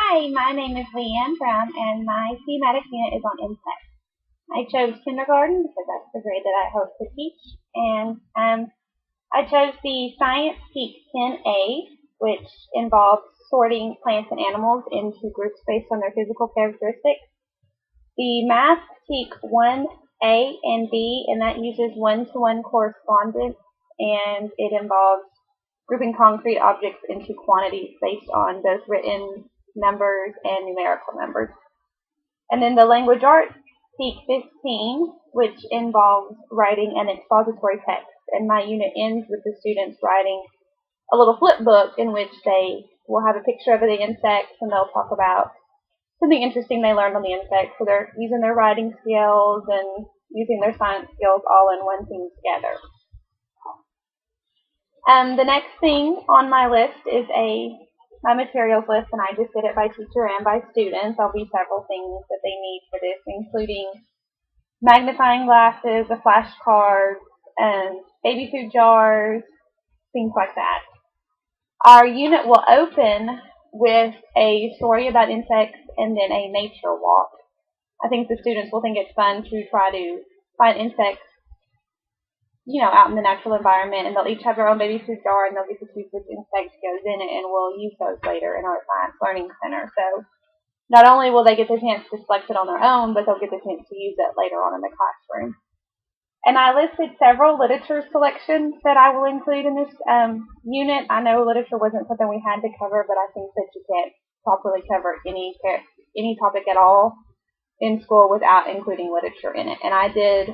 Hi, my name is Leanne Brown, and my thematic unit is on insects. I chose kindergarten because that's the grade that I hope to teach, and I chose the Science Peak 10A, which involves sorting plants and animals into groups based on their physical characteristics. The Math Peak 1A and B, and that uses one-to-one correspondence, and it involves grouping concrete objects into quantities based on both written numbers and numerical numbers. And then the language arts peak 15, which involves writing an expository text. And my unit ends with the students writing a little flip book in which they will have a picture of the insects and they'll talk about something interesting they learned on the insects. So they're using their writing skills and using their science skills all in one thing together. The next thing on my list is my materials list, and I just did it by teacher and by students. There'll be several things that they need for this, including magnifying glasses, a flashcard, baby food jars, things like that. Our unit will open with a story about insects and then a nature walk. I think the students will think it's fun to try to find insects out in the natural environment, and they'll each have their own baby food jar, and they'll get to choose which insect goes in it, and we'll use those later in our Science Learning Center. So not only will they get the chance to select it on their own, but they'll get the chance to use it later on in the classroom. And I listed several literature selections that I will include in this unit. I know literature wasn't something we had to cover, but I think that you can't properly cover any topic at all in school without including literature in it. And I did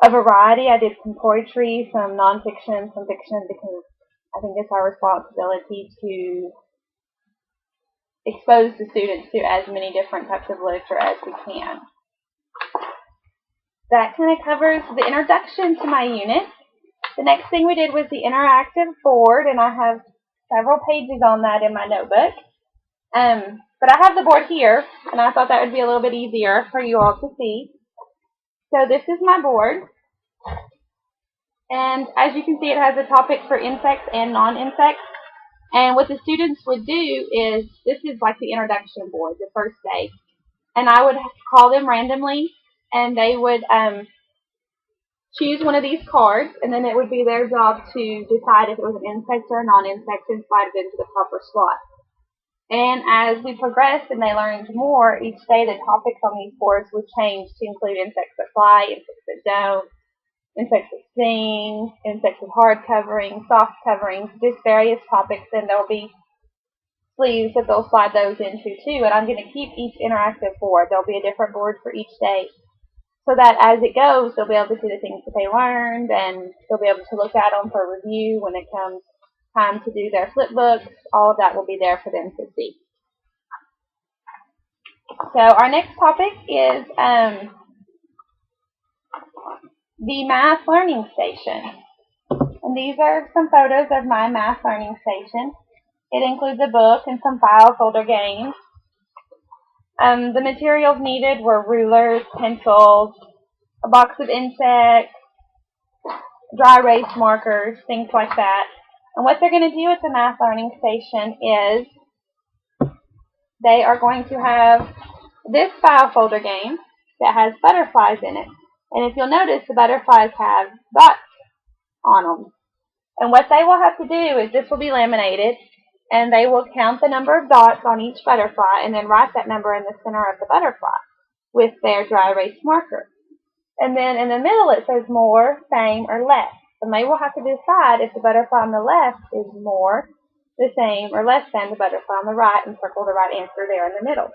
a variety. I did some poetry, some nonfiction, some fiction, because I think it's our responsibility to expose the students to as many different types of literature as we can. That kind of covers the introduction to my unit. The next thing we did was the interactive board, and I have several pages on that in my notebook. But I have the board here, and I thought that would be a little bit easier for you all to see. So this is my board, and as you can see, it has a topic for insects and non-insects. And what the students would do is, this is like the introduction board, the first day, and I would call them randomly, and they would choose one of these cards, and then it would be their job to decide if it was an insect or a non-insect and slide it into the proper slot. And as we progressed and they learned more, each day the topics on these boards would change to include insects that fly, insects that don't, insects that sting, insects with hard coverings, soft coverings, just various topics, and there'll be sleeves that they'll slide those into too. And I'm going to keep each interactive board. There'll be a different board for each day, so that as it goes, they'll be able to see the things that they learned, and they'll be able to look at them for review when it comes time to do their flip books. All of that will be there for them to see. So our next topic is the Math Learning Station. And these are some photos of my Math Learning Station. It includes a book and some file folder games. The materials needed were rulers, pencils, a box of insects, dry erase markers, things like that. And what they're going to do at the Math Learning Station is they are going to have this file folder game that has butterflies in it. And if you'll notice, the butterflies have dots on them. And what they will have to do is, this will be laminated, and they will count the number of dots on each butterfly and then write that number in the center of the butterfly with their dry erase marker. And then in the middle it says more, same, or less. And they will have to decide if the butterfly on the left is more, the same, or less than the butterfly on the right, and circle the right answer there in the middle.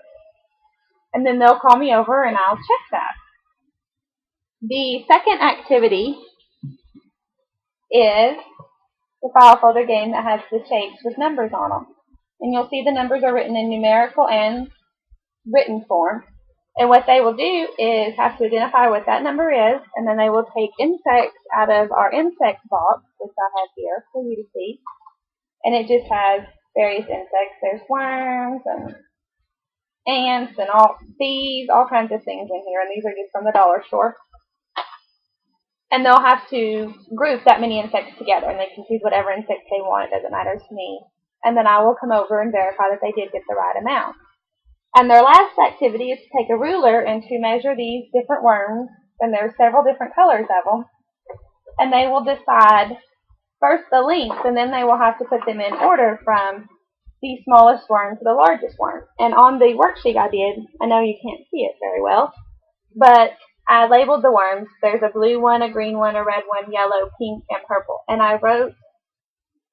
And then they'll call me over and I'll check that. The second activity is the file folder game that has the shapes with numbers on them. And you'll see the numbers are written in numerical and written form. And what they will do is have to identify what that number is, and then they will take insects out of our insect box, which I have here for you to see. And it just has various insects. There's worms and ants and bees, all kinds of things in here. And these are just from the dollar store. And they'll have to group that many insects together, and they can choose whatever insects they want. It doesn't matter to me. and then I will come over and verify that they did get the right amount. And their last activity is to take a ruler and to measure these different worms, and there are several different colors of them, and they will decide first the length, and then they will have to put them in order from the smallest worm to the largest worm. And on the worksheet I did, I know you can't see it very well, but I labeled the worms. There's a blue one, a green one, a red one, yellow, pink, and purple. And I wrote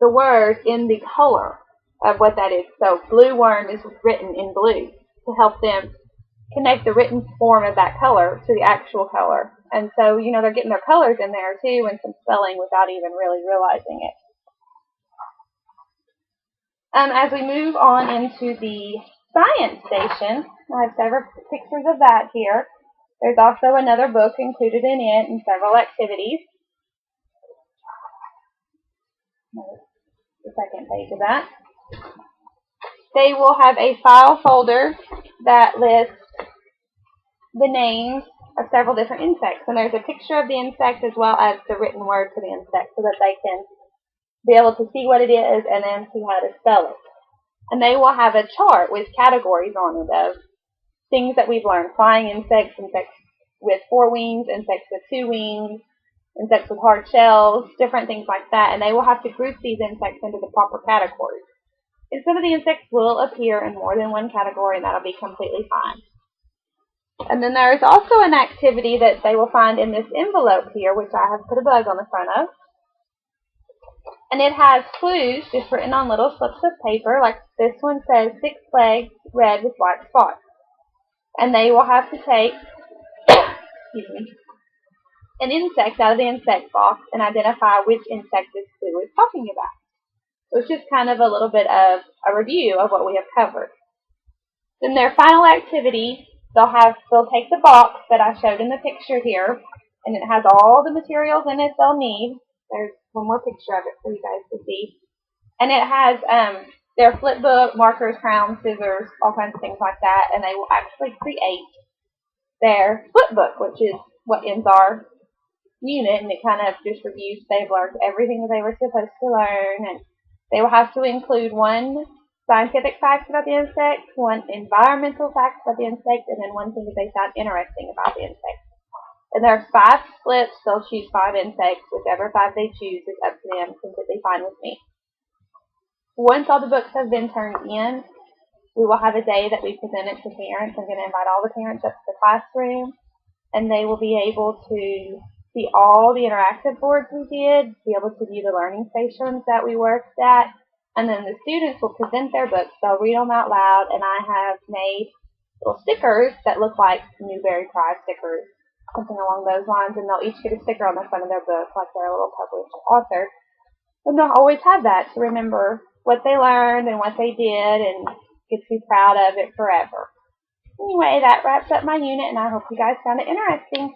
the word in the color of what that is. So blue worm is written in blue to help them connect the written form of that color to the actual color. And so, they're getting their colors in there too and some spelling without even really realizing it. As we move on into the science station, I have several pictures of that here. There's also another book included in it and several activities. The second page of that. They will have a file folder that lists the names of several different insects. And there's a picture of the insect as well as the written word for the insect so that they can be able to see what it is and then see how to spell it. And they will have a chart with categories on it of things that we've learned. Flying insects, insects with 4 wings, insects with 2 wings, insects with hard shells, different things like that. And they will have to group these insects into the proper categories. And some of the insects will appear in more than one category, and that'll be completely fine. And then there is also an activity that they will find in this envelope here, which I have put a bug on the front of. And it has clues just written on little slips of paper, like this one says 6 legs, red with white spots. And they will have to take an insect out of the insect box and identify which insect this clue is talking about. So it's just kind of a little bit of a review of what we have covered. Then their final activity, they'll take the box that I showed in the picture here, and it has all the materials in it they'll need. There's one more picture of it for you guys to see. And it has their flip book, markers, crayons, scissors, all kinds of things like that, and they will actually create their flip book, which is what ends our unit, and it kind of just reviews they've learned everything that they were supposed to learn, and they will have to include one scientific fact about the insect, one environmental fact about the insect, and then one thing that they found interesting about the insect. And there are 5 slips. They'll choose 5 insects. Whichever 5 they choose is up to them, completely fine with me. Once all the books have been turned in, we will have a day that we present it to parents. I'm going to invite all the parents up to the classroom, and they will be able to see all the interactive boards we did, be able to view the learning stations that we worked at, and then the students will present their books. They'll read them out loud, and I have made little stickers that look like Newbery Prize stickers, something along those lines, and they'll each get a sticker on the front of their book like they're a little published author. And they'll always have that to remember what they learned and what they did and get to be proud of it forever. Anyway, that wraps up my unit, and I hope you guys found it interesting.